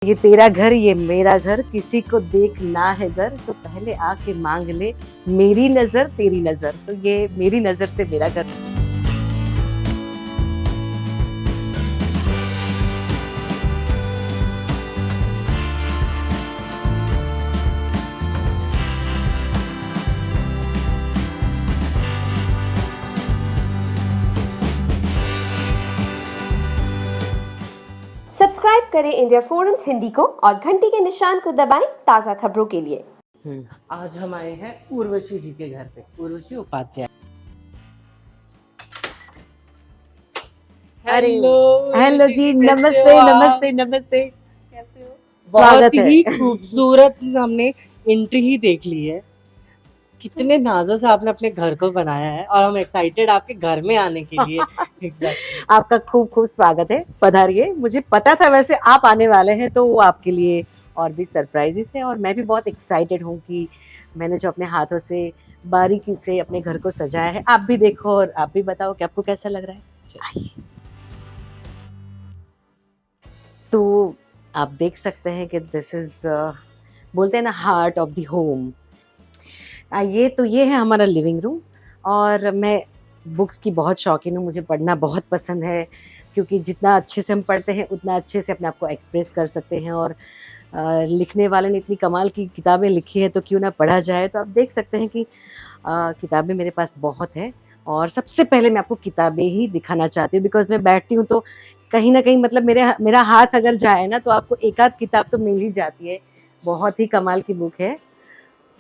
ये तेरा घर ये मेरा घर, किसी को देख ना है घर, तो पहले आके मांग ले मेरी नजर तेरी नजर। तो ये मेरी नजर से मेरा घर। सब्सक्राइब करें इंडिया फोरम्स हिंदी को और घंटी के निशान को दबाएं ताज़ा खबरों के लिए। आज हम आए हैं उर्वशी जी के घर पे, उर्वशी उपाध्याय। हेलो जी, नमस्ते नमस्ते नमस्ते। कैसे हो? स्वागत बहुत ही खूबसूरत हमने एंट्री ही देख ली है। कितने नाजों से आपने अपने घर को बनाया है और हम एक्साइटेड आपके घर में आने के लिए। Exactly. आपका खूब खूब स्वागत है, पधारिए। मुझे पता था वैसे आप आने वाले हैं, तो वो आपके लिए और भी सरप्राइजेस है। और मैं भी बहुत एक्साइटेड हूँ कि मैंने जो अपने हाथों से बारीकी से अपने घर को सजाया है, आप भी देखो और आप भी बताओ कि आपको कैसा लग रहा है। आइए। तो आप देख सकते हैं कि दिस इज बोलते हैं ना, हार्ट ऑफ द होम। ये है हमारा लिविंग रूम। और मैं बुक्स की बहुत शौकीन हूँ, मुझे पढ़ना बहुत पसंद है, क्योंकि जितना अच्छे से हम पढ़ते हैं उतना अच्छे से अपने आप को एक्सप्रेस कर सकते हैं। और लिखने वाले ने इतनी कमाल की किताबें लिखी है, तो क्यों ना पढ़ा जाए। तो आप देख सकते हैं कि किताबें मेरे पास बहुत हैं। और सबसे पहले मैं आपको किताबें ही दिखाना चाहती हूँ, बिकॉज मैं बैठती हूँ तो कहीं ना कहीं मतलब मेरा हाथ अगर जाए ना, तो आपको एक आध किताब तो मिल ही जाती है। बहुत ही कमाल की बुक है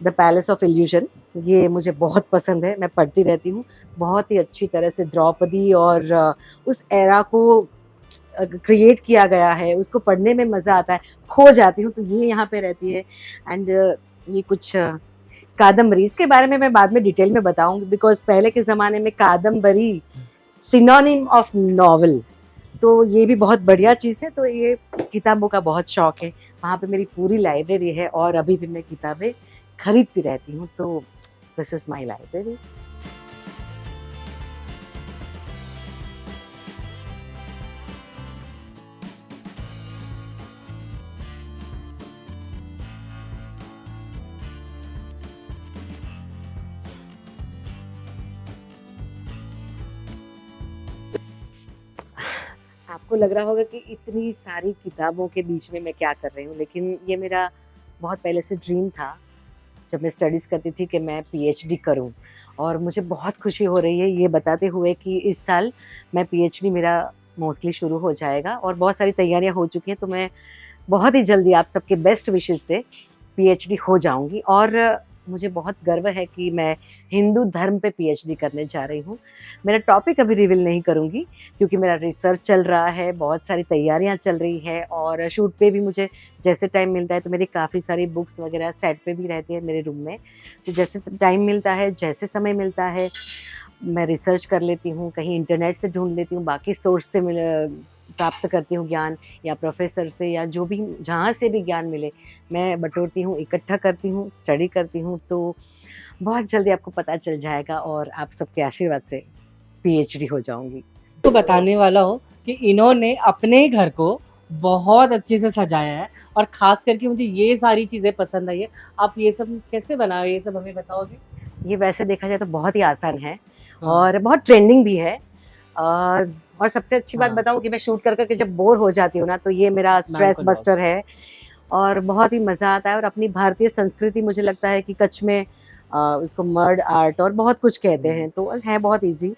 द पैलेस ऑफ इल्यूजन। ये मुझे बहुत पसंद है, मैं पढ़ती रहती हूँ। बहुत ही अच्छी तरह से द्रौपदी और उस एरा को क्रिएट किया गया है, उसको पढ़ने में मज़ा आता है, खो जाती हूँ। तो ये यहाँ पे रहती है। एंड ये कुछ कादम्बरी, इसके बारे में मैं बाद में डिटेल में बताऊंगी, बिकॉज पहले के ज़माने में कादम्बरी सिनोनिम ऑफ नॉवल, तो ये भी बहुत बढ़िया चीज़ है। तो ये किताबों का बहुत शौक है, वहाँ पे मेरी पूरी लाइब्रेरी है और अभी भी मैं किताबें खरीदती रहती हूँ। तो दिस इज माय लाइब्रेरी। आपको लग रहा होगा कि इतनी सारी किताबों के बीच में मैं क्या कर रही हूँ, लेकिन ये मेरा बहुत पहले से ड्रीम था। जब मैं स्टडीज़ करती थी कि मैं पीएचडी करूं, और मुझे बहुत खुशी हो रही है ये बताते हुए कि इस साल मैं पीएचडी मेरा मोस्टली शुरू हो जाएगा और बहुत सारी तैयारियां हो चुकी हैं। तो मैं बहुत ही जल्दी आप सबके बेस्ट विशेस से पीएचडी हो जाऊंगी। और मुझे बहुत गर्व है कि मैं हिंदू धर्म पे पीएचडी करने जा रही हूँ। मेरा टॉपिक अभी रिवील नहीं करूँगी, क्योंकि मेरा रिसर्च चल रहा है, बहुत सारी तैयारियां चल रही है। और शूट पे भी मुझे जैसे टाइम मिलता है, तो मेरी काफ़ी सारी बुक्स वगैरह सेट पे भी रहती है मेरे रूम में। तो जैसे टाइम मिलता है, जैसे समय मिलता है, मैं रिसर्च कर लेती हूँ, कहीं इंटरनेट से ढूंढ लेती हूँ, बाकी सोर्स से प्राप्त करती हूँ ज्ञान, या प्रोफेसर से, या जो भी जहाँ से भी ज्ञान मिले मैं बटोरती हूँ, इकट्ठा करती हूँ, स्टडी करती हूँ। तो बहुत जल्दी आपको पता चल जाएगा और आप सबके आशीर्वाद से पीएचडी हो जाऊंगी। तो बताने वाला हूँ कि इन्होंने अपने ही घर को बहुत अच्छे से सजाया है और खास करके मुझे ये सारी चीजें पसंद आई है। आप ये सब कैसे बनाए, ये सब हमें बताओगे? ये वैसे देखा जाए तो बहुत ही आसान है हाँ। और बहुत ट्रेंडिंग भी है। और सबसे अच्छी बात हाँ। बताऊं कि मैं शूट कर करके जब बोर हो जाती हूँ ना, तो ये मेरा स्ट्रेस Mango बस्टर है और बहुत ही मज़ा आता है। और अपनी भारतीय संस्कृति, मुझे लगता है कि कच्छ में उसको मर्ड आर्ट और बहुत कुछ कहते हैं, तो है बहुत इजी।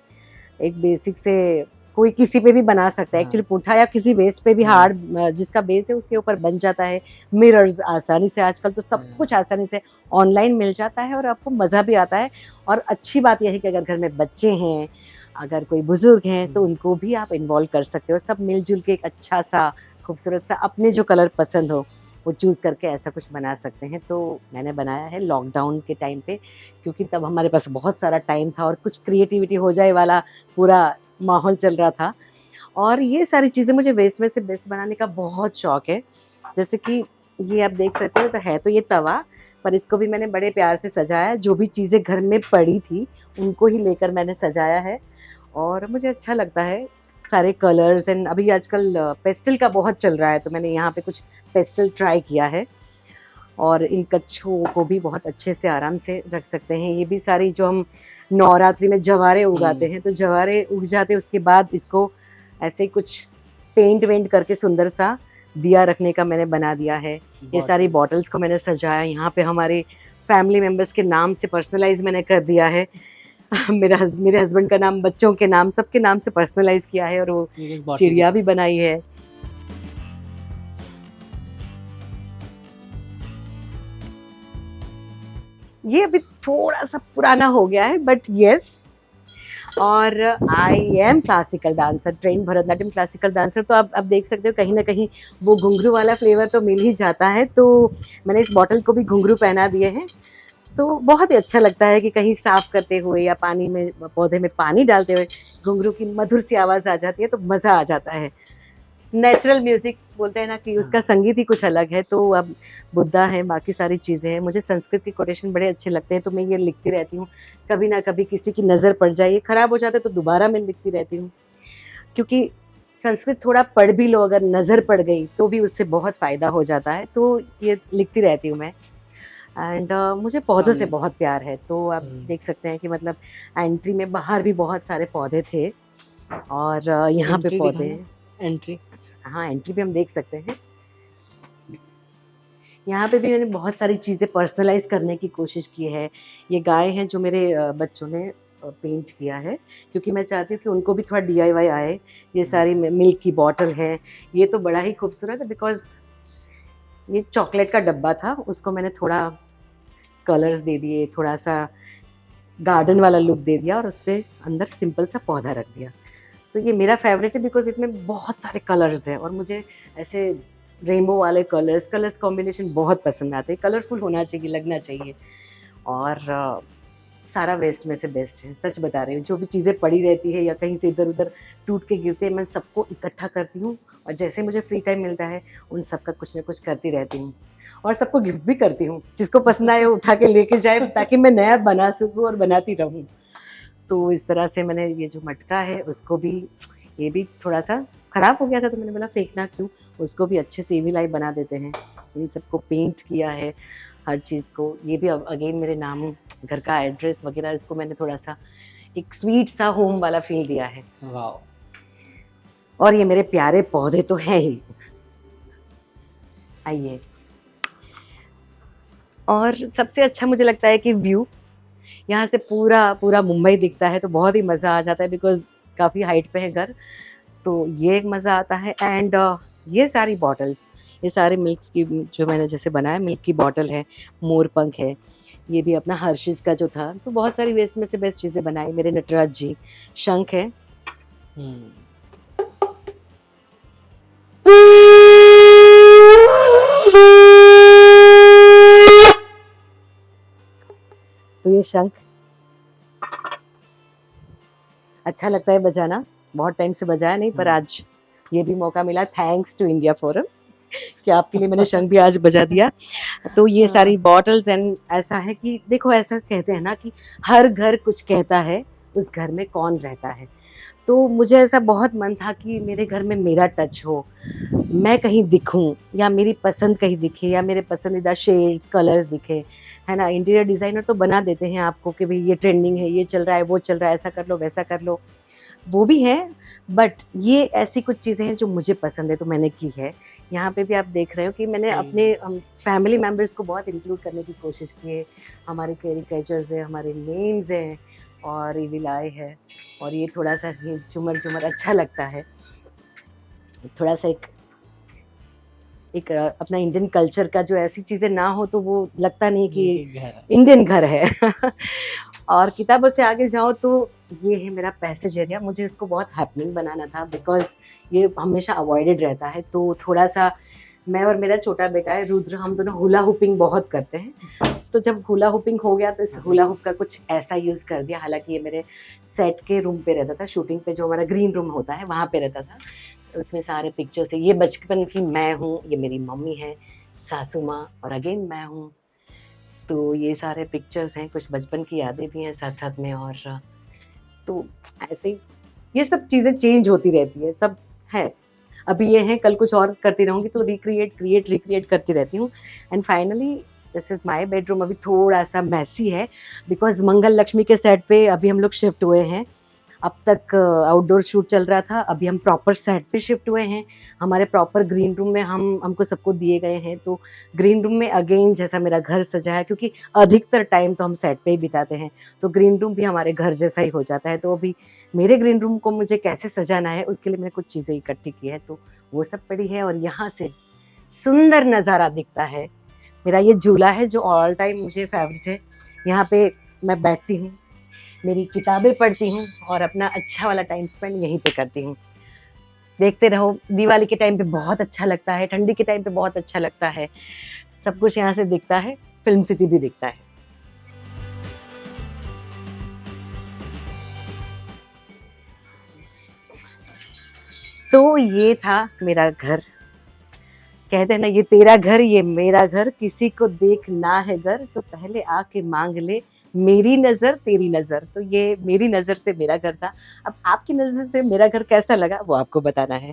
एक बेसिक से कोई किसी पे भी बना सकता है, हाँ। एक्चुअली पुंठा या किसी वेस्ट पे भी हाँ। हार्ड जिसका बेस है उसके ऊपर बन जाता है। मिरर्स आसानी से, आजकल तो सब हाँ। कुछ आसानी से ऑनलाइन मिल जाता है और आपको मज़ा भी आता है। और अच्छी बात यह है कि अगर घर में बच्चे हैं, अगर कोई बुजुर्ग हैं, तो उनको भी आप इन्वॉल्व कर सकते हो। सब मिलजुल के एक अच्छा सा खूबसूरत सा अपने जो कलर पसंद हो वो चूज़ करके ऐसा कुछ बना सकते हैं। तो मैंने बनाया है लॉकडाउन के टाइम पे, क्योंकि तब हमारे पास बहुत सारा टाइम था और कुछ क्रिएटिविटी हो जाए वाला पूरा माहौल चल रहा था। और ये सारी चीज़ें, मुझे वेस्ट में से बेस्ट बनाने का बहुत शौक है। जैसे कि ये आप देख सकते हो, तो है तो ये तवा, पर इसको भी मैंने बड़े प्यार से सजाया। जो भी चीज़ें घर में पड़ी थी उनको ही लेकर मैंने सजाया है और मुझे अच्छा लगता है। सारे कलर्स एंड अभी आजकल पेस्टल का बहुत चल रहा है, तो मैंने यहाँ पे कुछ पेस्टल ट्राई किया है। और इन कच्छों को भी बहुत अच्छे से आराम से रख सकते हैं। ये भी सारी जो हम नवरात्रि में जवारे उगाते हैं, तो जवारे उग जाते, उसके बाद इसको ऐसे ही कुछ पेंट वेंट करके सुंदर सा दिया रखने का मैंने बना दिया है। ये सारी बॉटल्स को मैंने सजाया, यहाँ पे हमारे फैमिली मेम्बर्स के नाम से पर्सनलाइज मैंने कर दिया है। मेरे हस्बैंड का नाम, बच्चों के नाम, सबके नाम से पर्सनलाइज किया है, और वो चिड़िया भी बनाई है। ये अभी थोड़ा सा पुराना हो गया है, बट यस। और I am classical dancer, train Bharatanatyam classical dancer. तो आप देख सकते हो कहीं ना कहीं वो घुंघरू वाला फ्लेवर तो मिल ही जाता है। तो मैंने इस बॉटल को भी घुंघरू पहना दिए हैं, तो बहुत ही अच्छा लगता है कि कहीं साफ करते हुए या पानी में, पौधे में पानी डालते हुए घुंघरू की मधुर सी आवाज़ आ जाती है, तो मज़ा आ जाता है। नेचुरल म्यूजिक बोलते हैं ना कि उसका संगीत ही कुछ अलग है। तो अब बुद्धा है, बाकी सारी चीज़ें हैं। मुझे संस्कृत के कोटेशन बड़े अच्छे लगते हैं, तो मैं ये लिखती रहती हूँ। कभी ना कभी किसी की नज़र पड़ जाए, ये ख़राब हो जाता है तो दोबारा मैं लिखती रहती हूँ, क्योंकि संस्कृत थोड़ा पढ़ भी लो, अगर नज़र पड़ गई तो भी उससे बहुत फ़ायदा हो जाता है। तो ये लिखती रहती हूँ मैं। एंड मुझे पौधों से बहुत प्यार है। तो आप देख सकते हैं कि मतलब एंट्री में बाहर भी बहुत सारे पौधे थे, और यहाँ पे पौधे हैं। एंट्री, हाँ, एंट्री पे हम देख सकते हैं। यहाँ पे भी मैंने बहुत सारी चीज़ें पर्सनलाइज़ करने की कोशिश की है। ये गाय हैं जो मेरे बच्चों ने पेंट किया है, क्योंकि मैं चाहती हूँ कि उनको भी थोड़ा डीआईवाई आए। ये सारी मिल्क की बॉटल है, ये तो बड़ा ही खूबसूरत है, बिकॉज़ ये चॉकलेट का डब्बा था, उसको मैंने थोड़ा कलर्स दे दिए, थोड़ा सा गार्डन वाला लुक दे दिया, और उस पे अंदर सिंपल सा पौधा रख दिया। तो ये मेरा फेवरेट है, बिकॉज़ इसमें बहुत सारे कलर्स हैं, और मुझे ऐसे रेनबो वाले कलर्स कॉम्बिनेशन बहुत पसंद आते हैं। कलरफुल होना चाहिए, लगना चाहिए। और सारा वेस्ट में से बेस्ट है, सच बता रही हूँ। जो भी चीज़ें पड़ी रहती है या कहीं से इधर-उधर टूट के गिरते हैं, मैं सबको इकट्ठा करती हूँ, और जैसे मुझे फ्री टाइम मिलता है उन सब का कुछ ना कुछ करती रहती हूँ, और सबको गिफ्ट भी करती हूँ। जिसको पसंद आए वो उठा के लेके जाए, ताकि मैं नया बना सकूँ और बनाती रहूँ। तो इस तरह से मैंने ये जो मटका है उसको भी, ये भी थोड़ा सा ख़राब हो गया था, तो मैंने बोला फेंकना क्यों, उसको भी अच्छे से ईवी लाइव बना देते हैं। इन सबको पेंट किया है, हर चीज़ को। ये भी अगेन मेरे नाम, घर का एड्रेस वगैरह, इसको मैंने थोड़ा सा एक स्वीट सा होम वाला फील दिया है। वाओ। और ये मेरे प्यारे पौधे तो हैं ही। आइए, और सबसे अच्छा मुझे लगता है कि व्यू, यहाँ से पूरा मुंबई दिखता है, तो बहुत ही मज़ा आ जाता है, बिकॉज़ काफ़ी हाइट पे है घर, तो ये एक मज़ा आता है। एंड ये सारी बॉटल्स, ये सारे मिल्क्स की जो मैंने जैसे बनाया, मिल्क की बॉटल है, मोर पंख है, ये भी अपना हर्शीज़ का जो था। तो बहुत सारी वेस्ट में से बेस्ट चीज़ें बनाई। मेरे नटराज जी, शंख है। तो ये शंख अच्छा लगता है बजाना, बहुत टाइम से बजाया नहीं, पर आज ये भी मौका मिला, थैंक्स टू इंडिया फोरम, कि आपके लिए मैंने शंख भी आज बजा दिया। तो ये सारी बॉटल्स, एंड ऐसा है कि देखो, ऐसा कहते हैं ना कि हर घर कुछ कहता है, उस घर में कौन रहता है। तो मुझे ऐसा बहुत मन था कि मेरे घर में मेरा टच हो, मैं कहीं दिखूं, या मेरी पसंद कहीं दिखे, या मेरे पसंदीदा शेड्स, कलर्स दिखे, है ना। इंटीरियर डिज़ाइनर तो बना देते हैं आपको कि भाई ये ट्रेंडिंग है, ये चल रहा है, वो चल रहा है, ऐसा कर लो, वैसा कर लो, वो भी है। बट ये ऐसी कुछ चीज़ें हैं जो मुझे पसंद है, तो मैंने की है। यहाँ पे भी आप देख रहे हो कि मैंने अपने फैमिली मेम्बर्स को बहुत इंक्लूड करने की कोशिश की है। हमारे कैरिकेचर्स हैं, हमारे नेम्स हैं, और इविल आई है, और ये थोड़ा सा ये झूमर अच्छा लगता है। थोड़ा सा एक अपना इंडियन कल्चर का, जो ऐसी चीज़ें ना हो तो वो लगता नहीं कि इंडियन घर है। और किताबों से आगे जाओ तो ये है मेरा पैसेज एरिया। मुझे इसको बहुत हैपनिंग बनाना था, बिकॉज़ ये हमेशा अवॉइडेड रहता है। तो थोड़ा सा मैं और मेरा छोटा बेटा है रुद्र, हम दोनों हुला हुपिंग बहुत करते हैं। तो जब हुला हुपिंग हो गया तो इस हुला हुप का कुछ ऐसा यूज़ कर दिया। हालांकि ये मेरे सेट के रूम पे रहता था, शूटिंग पे जो हमारा ग्रीन रूम होता है वहाँ पे रहता था। तो उसमें सारे पिक्चर्स है। ये बचपन की मैं हूँ, ये मेरी मम्मी है, सासू माँ, और अगेन मैं हूँ। तो ये सारे पिक्चर्स हैं, कुछ बचपन की यादें भी हैं साथ साथ में। और तो ऐसे ही ये सब चीज़ें चेंज होती रहती है, सब है। अभी ये है, कल कुछ और करती रहूँगी, तो रिक्रिएट करती रहती हूँ। And finally this is my bedroom. अभी थोड़ा-सा मेसी है बिकॉज़ मंगल लक्ष्मी के सेट पे अभी हम लोग शिफ्ट हुए हैं। अब तक आउटडोर शूट चल रहा था, अभी हम प्रॉपर सेट पे शिफ्ट हुए हैं। हमारे प्रॉपर ग्रीन रूम में हमको सबको दिए गए हैं, तो ग्रीन रूम में अगेन जैसा मेरा घर सजा है, क्योंकि अधिकतर टाइम तो हम सेट पे ही बिताते हैं, तो ग्रीन रूम भी हमारे घर जैसा ही हो जाता है। तो अभी मेरे ग्रीन रूम को मुझे कैसे सजाना है, उसके लिए मैंने कुछ चीज़ें इकट्ठी की है, तो वो सब पड़ी है। और यहाँ से सुंदर नज़ारा दिखता है। मेरा ये झूला है जो ऑल टाइम मुझे फेवरेट है। यहाँ पे मैं बैठती हूँ, मेरी किताबें पढ़ती हूँ और अपना अच्छा वाला टाइम स्पेंड यहीं पे करती हूँ। देखते रहो, दिवाली के टाइम पे बहुत अच्छा लगता है, ठंडी के टाइम पे बहुत अच्छा लगता है। सब कुछ यहाँ से दिखता है, फिल्म सिटी भी दिखता है। तो ये था मेरा घर। कहते हैं ना, ये तेरा घर ये मेरा घर, किसी को देख ना है घर, तो पहले आके मांग ले मेरी नज़र तेरी नज़र। तो ये मेरी नज़र से मेरा घर था। अब आपकी नज़र से मेरा घर कैसा लगा वो आपको बताना है।